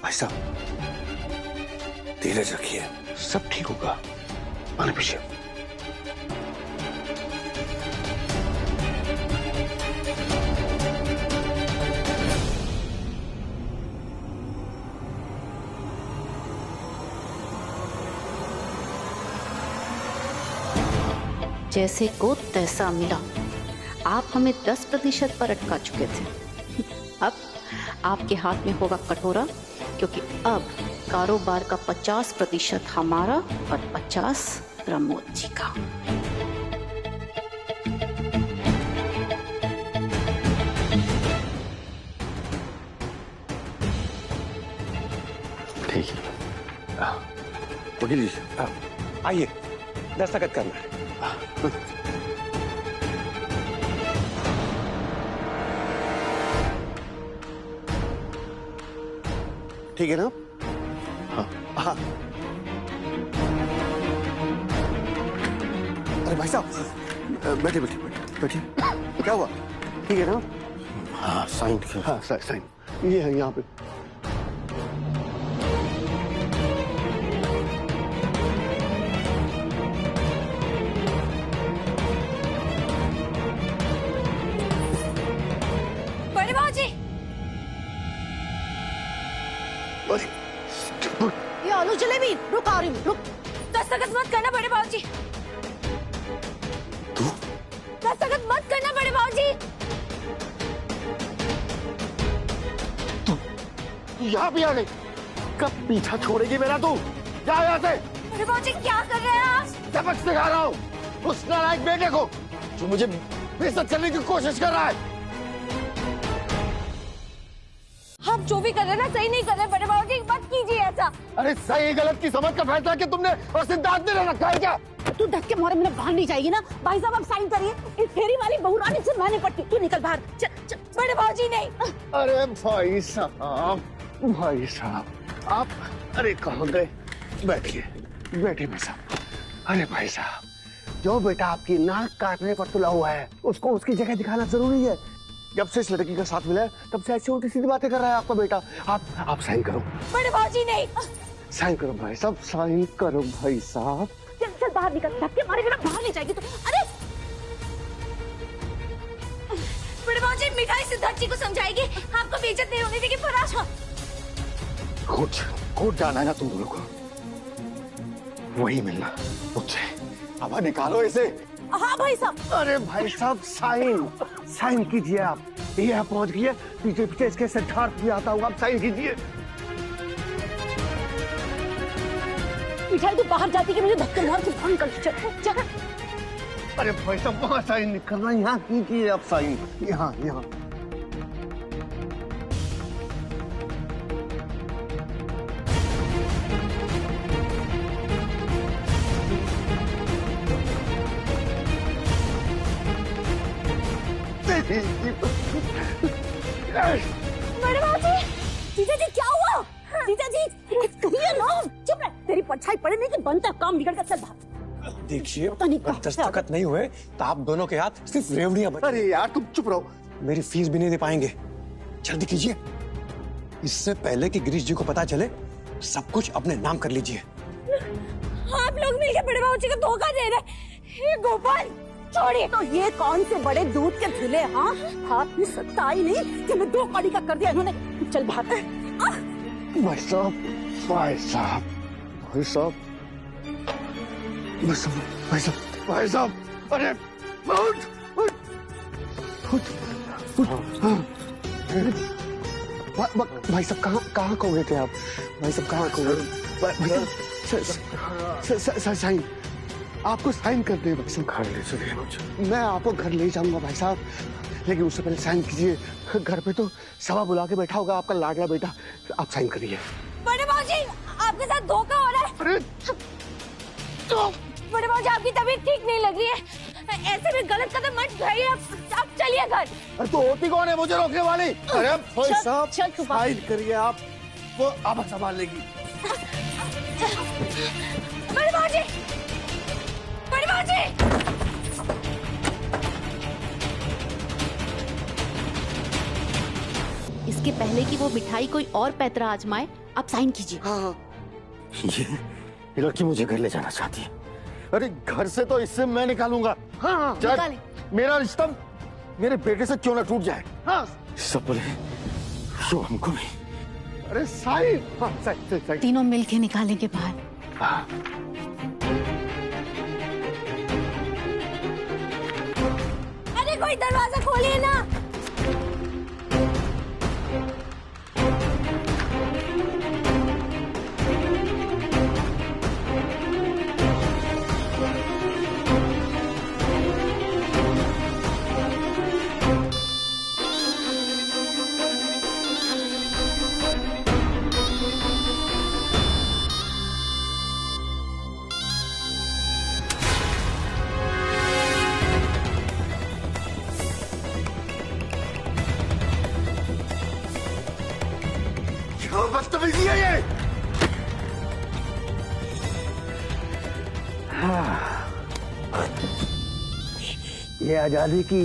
भाई साहब धीरज रखिए, सब ठीक होगा। आने पीछे। जैसे को तैसा मिला। आप हमें 10% पर अटका चुके थे। अब आपके हाथ में होगा कटोरा, क्योंकि अब कारोबार का 50% हमारा और 50 प्रमोद जी का। ठीक है वकील जी, आइए दस्तखत करना है। ठीक है ना? हाँ हाँ। अरे भाई साहब बैठे बैठे बैठे बैठिए। क्या हुआ? ठीक है ना? हाँ साइन। हाँ साइन ये है यहाँ पे। ये आलू जलेबी, रुक आ रही हूँ, रुक। दस्तखत मत करना बड़े बाबूजी। तू? दस्तखत मत करना बड़े बाबूजी। तू यहाँ भी आ गई? कब पीछा छोड़ेगी मेरा तू? जा यहाँ से। बड़े बाबूजी क्या कर रहे हैं आप? सबक सिखा रहा हूँ उस नालायक बेटे को जो मुझे बेइज्जत करने की कोशिश कर रहा है। आप जो भी कर रहे हैं ना सही नहीं कर रहे बड़े बाबूजी, मत कीजिए ऐसा। अरे सही गलत की समझ का फैसला कि तुमने और सिद्धार्थ ने रखा है क्या? तू धक्के मारे मेरे बाहर नहीं जाएगी ना? भाई साहब आप साइन करिए। इस फेरी वाली बहुरानी से मैं निपटती, तू निकल बाहर। चल चल। बड़े बाबूजी नहीं। अरे भाई साहब आप अरे कहाँ गए? बैठिए बैठिए भाई साहब। अरे भाई साहब जो बेटा आपकी नाक काटने पर तुला हुआ है उसको उसकी जगह दिखाना जरूरी है। जब से इस लड़की का साथ मिला है तब से ऐसी उल्टी सीधी बातें कर रहा है आपका बेटा। आप साइन करो। बड़े बाबूजी नहीं। साइन करो भाई साहब, साइन करो भाई साहब। चल चल बाहर निकल, धक्के मारे मेरा बाहर नहीं जाएगी तू। अरे बड़े बाबूजी मिठाई सिद्धार्थ जी को समझाएगी, आपको बेइज्जत नहीं होने देगी। फराज कोर्ट जाना है ना तुम दोनों को, वही मिलना मुझसे। अब निकालो इसे। हाँ भाई साहब। अरे भाई साहब साइन कीजिए आप। ये आप पहुंच गई है, पीछे पीछे इसके सिद्धार्थ भी आता होगा। आप साइन कीजिए। मिठाई तू बाहर जाती कि मुझे धक्के मार के फोन कर। चल। अरे भाई साहब वहाँ साइन नहीं करना, यहाँ कीजिए आप साइन। यहाँ बड़े बाबूजी। जीजा जी क्या हुआ? जीजा जी कहिए ना। चुप रह, तेरी परछाई पड़े नहीं कि बनता काम बिगड़ कर। चल बाहर। देखिए नहीं दस्तखत नहीं हुए तो आप दोनों के हाथ सिर्फ रेवड़ियां बची। अरे यार तुम चुप रहो। मेरी फीस भी नहीं दे पाएंगे, जल्दी कीजिए। इससे पहले कि गिरीश जी को पता चले सब कुछ अपने नाम कर लीजिए। आप लोग मिलकर बड़े बाबूजी को धोखा दे रहे। गोपाल छोड़िए। तो ये कौन से बड़े दूध के धुले? हाँ हाथ में सत्ता ही नहीं कि मैं 2 कौड़ी का कर दिया इन्होंने। चल बाहर। भाई साहब अरे भाई साहब कहाँ खो गए थे आप? भाई साहब कहाँ खो गए? साइन आपको साइन कर दे भाई साहब। घर ले चलिए मुझे। मैं आपको घर ले जाऊंगा भाई साहब, लेकिन उससे पहले साइन कीजिए। घर पे तो सभा बुला के बैठा होगा आपका लाडला बेटा। आप साइन करिए। बड़े बाबूजी आपके साथ धोखा हो रहा है। अरे बड़े बाबूजी आपकी तबीयत ठीक नहीं लग रही है, ऐसे में गलत कदम मत उठाइए। आप चलिए घर। अरे तो होती कौन है मुझे रोकने वाली? अरे भाई साहब साइन करिए आप, वो आप संभाल लेगी। बड़े बाबूजी, बड़े बाबूजी। इस इसके पहले कि वो मिठाई कोई और पैतरा आजमाए, आप साइन कीजिए। हाँ। ये लड़की मुझे घर ले जाना चाहती है। अरे घर से तो इससे मैं निकालूंगा। हाँ निकालें। मेरा रिश्ता मेरे बेटे से क्यों ना टूट जाए। हाँ। सब बोले शुभम को भी। अरे साइन। हाँ साइन। तीनों मिलके निकालेंगे बाहर। हाँ। अरे कोई दरवाजा खोलिए ना। बदतमीजी है ये। ये आजादी की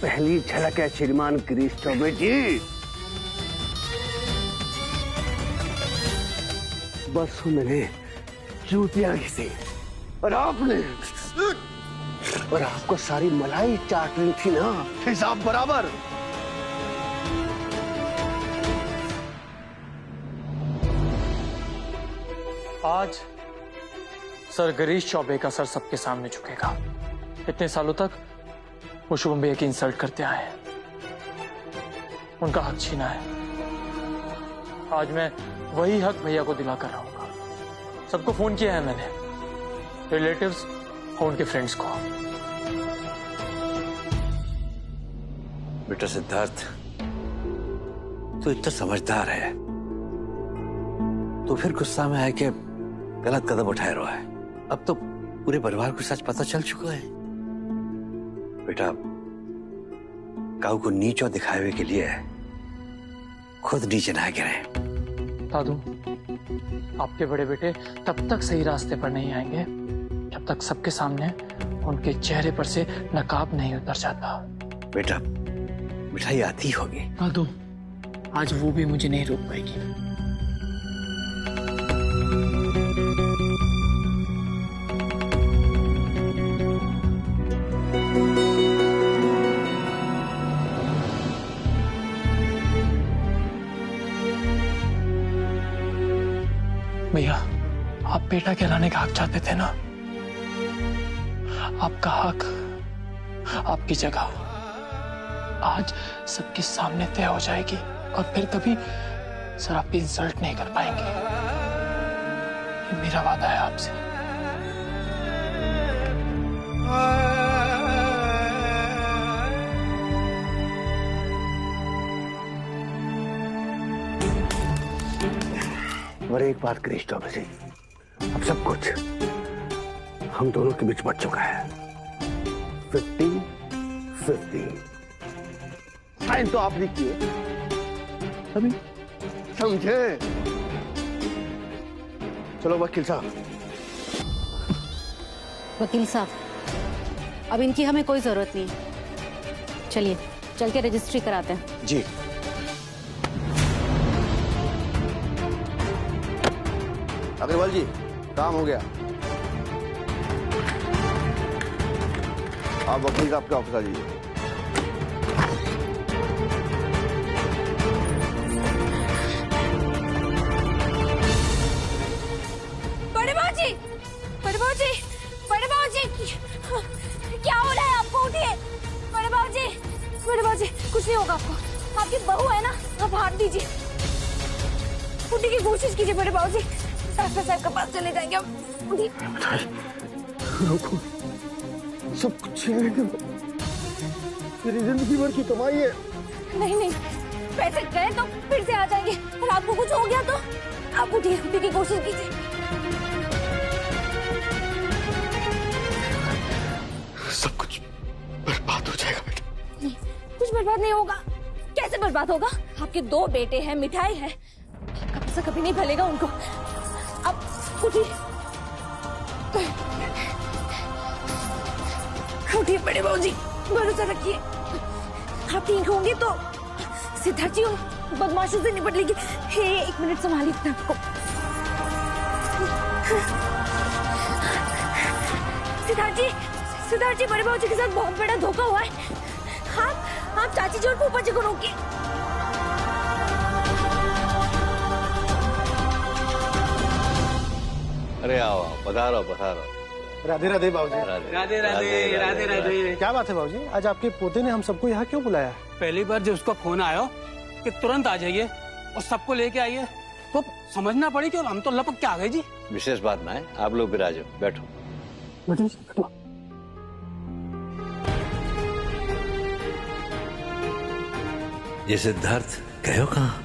पहली झलक है श्रीमान गिरीश चौबे जी। बस मैंने चूतियां घिसी और आपने और आपको सारी मलाई चाटनी थी ना, हिसाब बराबर। आज सर गिरीश चौबे का सर सबके सामने झुकेगा। इतने सालों तक वो शुभम भैया की इंसल्ट करते आए हैं, उनका हक छीना है। आज मैं वही हक भैया को दिला कर रहूंगा। सबको फोन किया है मैंने, रिलेटिव्स और उनके फ्रेंड्स को। बेटा सिद्धार्थ, तू इतना समझदार है, तो फिर गुस्सा में है कि गलत कदम उठाए रहा है। अब तो पूरे परिवार को सच पता चल चुका है। बेटा, काऊ को नीचो दिखावे के लिए खुद नीचे ना गिरे। दादू, आपके बड़े बेटे तब तक सही रास्ते पर नहीं आएंगे जब तक सबके सामने उनके चेहरे पर से नकाब नहीं उतर जाता। बेटा, मिठाई आती होगी। दादू, आज वो भी मुझे नहीं रोक पाएगी। भैया, आप बेटा कहलाने का हक चाहते थे ना? आपका हक, आपकी जगह आज सबके सामने तय हो जाएगी और फिर कभी सर आपकी इंसल्ट नहीं कर पाएंगे। ये मेरा वादा है आपसे। और एक बात गिरीश चौबे जी, अब सब कुछ हम दोनों के बीच बच चुका है। 50-50 साइन तो आपने किए, अभी समझे? चलो वकील साहब। वकील साहब, अब इनकी हमें कोई जरूरत नहीं है। चलिए चल के रजिस्ट्री कराते हैं। जी। अग्रवाल जी, काम हो गया। आप वकील साहब के ऑफिस आ जाइए। बड़े बाबूजी, बड़े बाबूजी, बड़े बाबूजी, क्या हो रहा है आपको? उठिए बड़े बाबूजी, बड़े बाबूजी, कुछ नहीं होगा आपको। आपकी बहू है ना, आप हाथ दीजिए। उठने की कोशिश कीजिए बड़े बाबूजी। डॉक्टर साहब के पास चले जाएंगे हम। उठिए। रुको, सब कुछ मेरी जिंदगी भर की कमाई है। नहीं नहीं, पैसे गए तो फिर से आ जाएंगे, और आपको कुछ हो गया तो आप उठिए, उठने की कोशिश कीजिए। सब कुछ बर्बाद हो जाएगा बेटा। नहीं, कुछ बर्बाद नहीं होगा। कैसे बर्बाद होगा? आपके 2 बेटे हैं, मिठाई है, आपका पैसा कभी नहीं भलेगा उनको। अब उठिए, उठिए बड़े बाबूजी, भरोसा रखिए। आप ठीक होंगे तो सिद्धार्थ जी बदमाशों से निपट लेगी। हे, 1 मिनट संभालिए अपने आप को। सिद्धार्थ जी, बड़े बाबूजी के साथ बहुत बड़ा धोखा हुआ है। आप चाची जी और फूफा जी को रोकिए। अरे आओ आओ, पधारो पधारो। राधे राधे बाबूजी। राधे राधे राधे राधे। क्या बात है बाबूजी, आज आपके पोते ने हम सबको यहाँ क्यों बुलाया? पहली बार जब उसका फोन आया कि तुरंत आ जाइए और सबको लेके आइए, तो समझना पड़ी कि हम तो लपक के आ गए जी। विशेष बात ना है, आप लोग विराजो, बैठो। बैठो। ये सिद्धार्थ गयो कहाँ?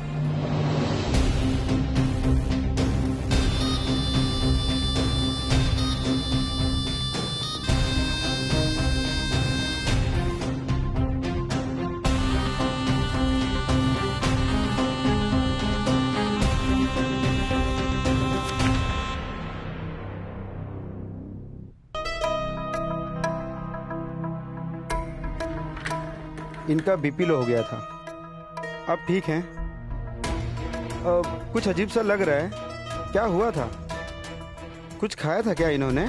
इनका बीपी लो हो गया था, अब ठीक हैं। कुछ अजीब सा लग रहा है, क्या हुआ था? कुछ खाया था क्या इन्होंने?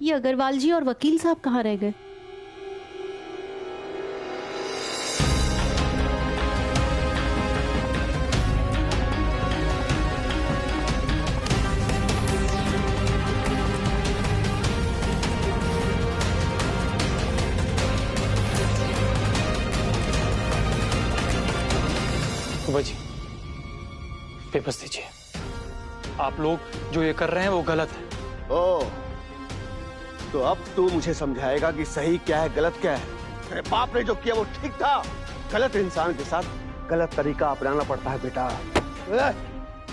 ये अग्रवाल जी और वकील साहब कहाँ रह गए? फूफा जी, पेपर्स दीजिए। आप लोग जो ये कर रहे हैं वो गलत है। ओ, तो अब तू मुझे समझाएगा कि सही क्या है गलत क्या है? तेरे बाप ने जो किया वो ठीक था। गलत इंसान के साथ गलत तरीका अपनाना पड़ता है बेटा।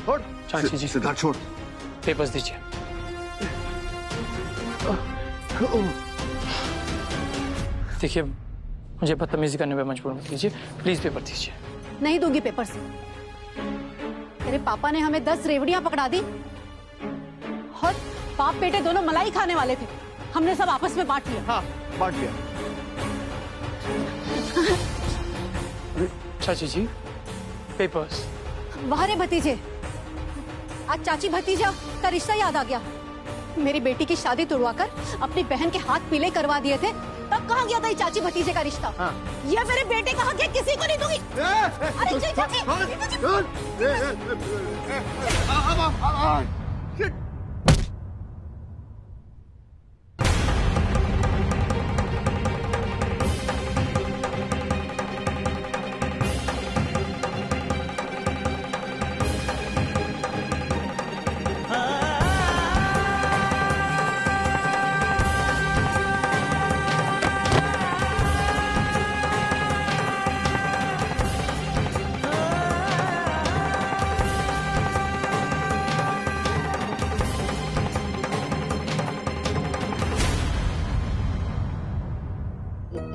छोड़ चाची जी, सिद्धार्थ छोड़। पेपर्स दीजिए। देखिए, मुझे बदतमीजी करने में मजबूर मत कीजिए, प्लीज पेपर दीजिए। नहीं दूंगी पेपर से। तेरे पापा ने हमें 10 रेवड़ियां पकड़ा दी और बाप बेटे दोनों मलाई खाने वाले थे। हमने सब आपस में बांट लिया। हाँ, बांट लिया। चाची जी, पेपर्स। वाह रे भतीजे, आज चाची भतीजा का रिश्ता याद आ गया। मेरी बेटी की शादी तुड़वाकर अपनी बहन के हाथ पीले करवा दिए थे, तब कहाँ गया था ये चाची भतीजे का रिश्ता? हाँ। ये मेरे बेटे का हक है, किसी को नहीं दूंगी। अरे जी चाची,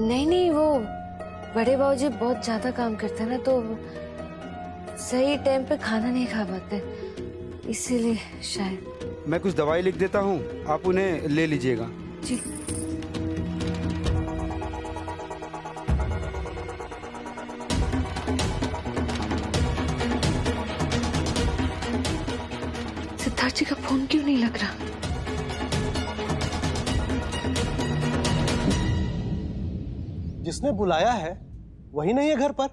नहीं, वो बड़े बाबूजी बहुत ज्यादा काम करते हैं ना, तो सही टाइम पे खाना नहीं खा पाते, इसीलिए शायद। मैं कुछ दवाई लिख देता हूँ, आप उन्हें ले लीजिएगा। जी। सिद्धार्थ जी का फोन क्यों नहीं लग रहा? जिसने बुलाया है वही नहीं है घर पर।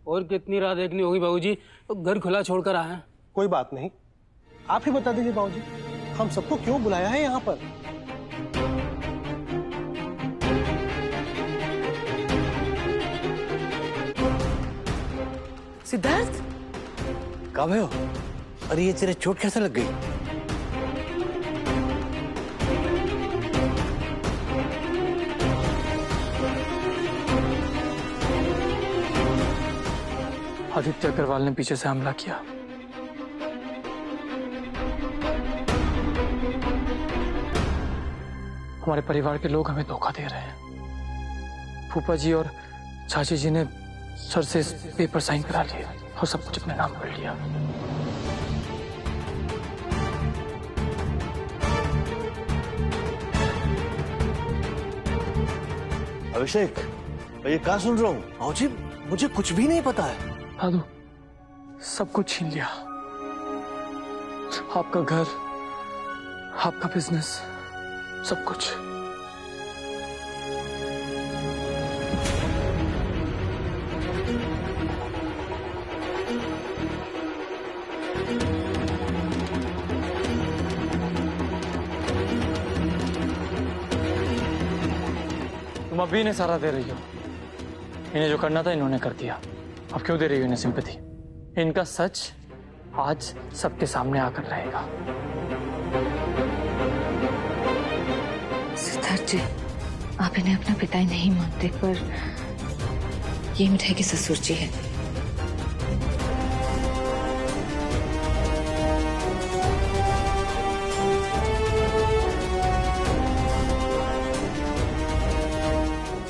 और कितनी रात देखनी होगी बाबूजी, तो घर खुला छोड़कर आए हैं। कोई बात नहीं, आप ही बता दीजिए बाबूजी, हम सबको क्यों बुलाया है यहाँ पर? सिद्धार्थ कब है हो? अरे ये तेरे चोट कैसे लग गई? आदित्य अग्रवाल ने पीछे से हमला किया। हमारे परिवार के लोग हमें धोखा दे रहे हैं। फूफा जी और चाची जी ने सर से पेपर साइन करा लिए और सब कुछ अपने नाम कर लिया। अभिषेक, मैं ये क्या सुन रहा हूँ? भाजी, मुझे कुछ भी नहीं पता है। दादू, सब कुछ छीन लिया। आपका घर, आपका बिजनेस, सब कुछ। तुम अभी इन्हें सारा दे रही हो। इन्हें जो करना था इन्होंने कर दिया। अब क्यों दे रही हो इन्हें सिंपैथी? इनका सच आज सबके सामने आकर रहेगा। सिद्धार्थ जी, आप इन्हें अपना पिता ही नहीं मानते, पर ये मिठाई की ससुर जी है।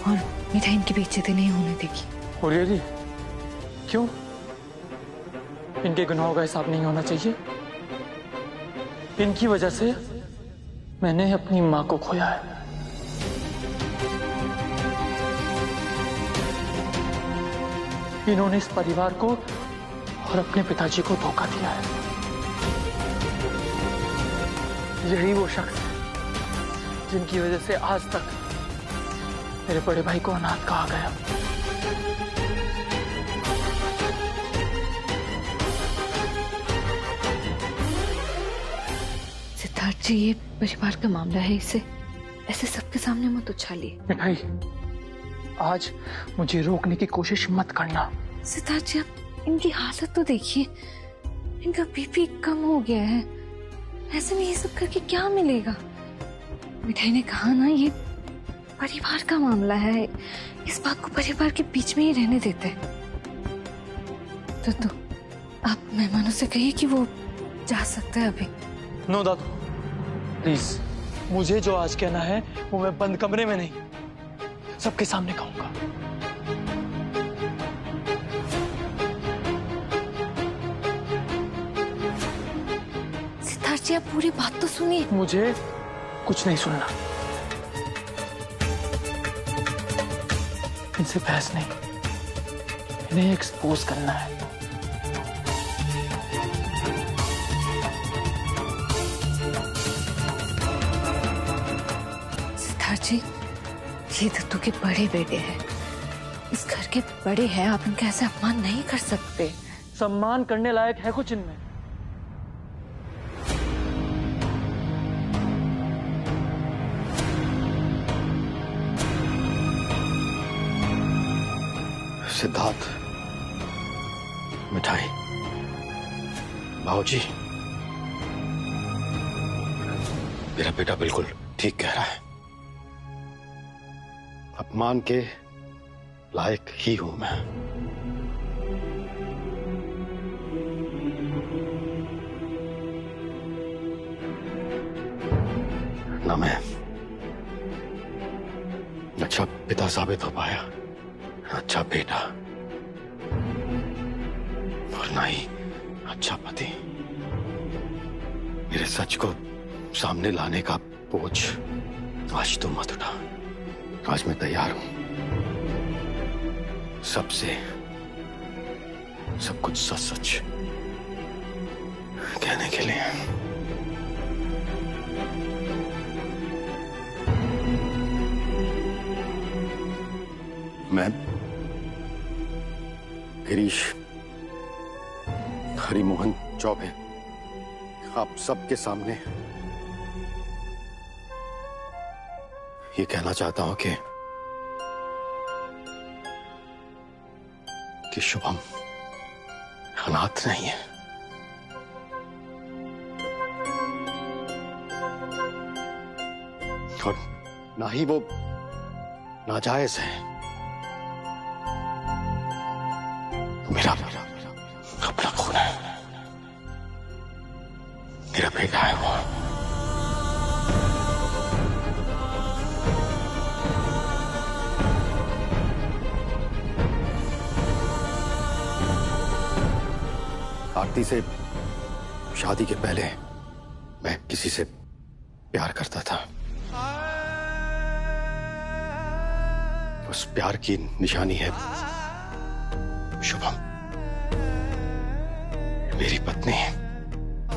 और मिठाई इनकी बेइज्जती नहीं होने देगी। और ये क्यों? इनके गुनाहों का हिसाब नहीं होना चाहिए? इनकी वजह से मैंने अपनी माँ को खोया है। इन्होंने इस परिवार को और अपने पिताजी को धोखा दिया है। यही वो शख्स है जिनकी वजह से आज तक मेरे बड़े भाई को अनाथ कहा गया। सिद्धार्थ जी, ये परिवार का मामला है, इसे ऐसे सबके सामने मत उछालिए। मिठाई, आज मुझे रोकने की कोशिश मत करना। सिद्धार्थ जी, आप इनकी हालत तो देखिए, इनका बीपी कम हो गया है। ऐसे में ये सब करके क्या मिलेगा? मिठाई ने कहा ना, ये परिवार का मामला है, इस बात को परिवार के बीच में ही रहने देते हैं। तो आप मेहमानों से कहिए कि वो जा सकते हैं अभी। नो दादू, प्लीज, मुझे जो आज कहना है वो मैं बंद कमरे में नहीं, सबके सामने कहूंगा। सिद्धार्थ जी, आप पूरी बात तो सुनिए। मुझे कुछ नहीं सुनना। इनसे बहस नहीं, इन्हें एक्सपोज करना है। सिद्धार्थ जी, ये दत्तू के बड़े बेटे हैं, इस घर के बड़े हैं, आप इनका ऐसे अपमान नहीं कर सकते। सम्मान करने लायक है कुछ इनमें? सिद्धार्थ, मिठाई, भाऊजी, मेरा बेटा बिल्कुल ठीक कह रहा है। अपमान के लायक ही हूं मैं। ना मैं अच्छा पिता साबित हो पाया, अच्छा बेटा, और ना ही अच्छा पति। मेरे सच को सामने लाने का बोझ आज तुम मत उठा। आज मैं तैयार हूं सबसे सब कुछ सच सच कहने के लिए। मैं गिरीश हरिमोहन चौबे आप सबके सामने ये कहना चाहता हूं कि शुभम अनाथ नहीं है। और ना ही वो नाजायज है। मेरा अपना खून है, मेरा बेटा है वो। आरती से शादी के पहले मैं किसी से प्यार करता था। उस प्यार की निशानी है शुभम। मेरी पत्नी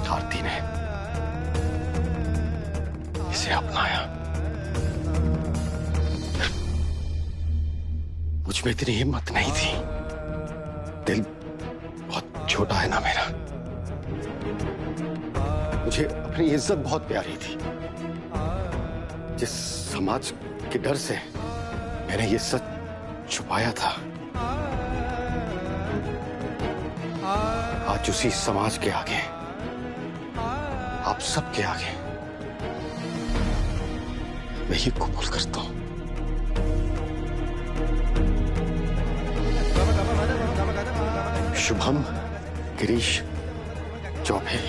आरती ने इसे अपनाया। मुझ में इतनी हिम्मत नहीं थी। दिल बहुत छोटा है ना मेरा। मुझे अपनी इज्जत बहुत प्यारी थी। जिस समाज के डर से मैंने ये सच छुपाया था, आज उसी समाज के आगे, आप सबके आगे मैं ये कबूल करता हूं। शुभम गिरीश चौबे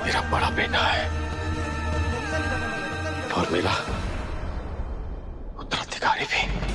मेरा बड़ा बेटा है और मेरा उत्तराधिकारी भी।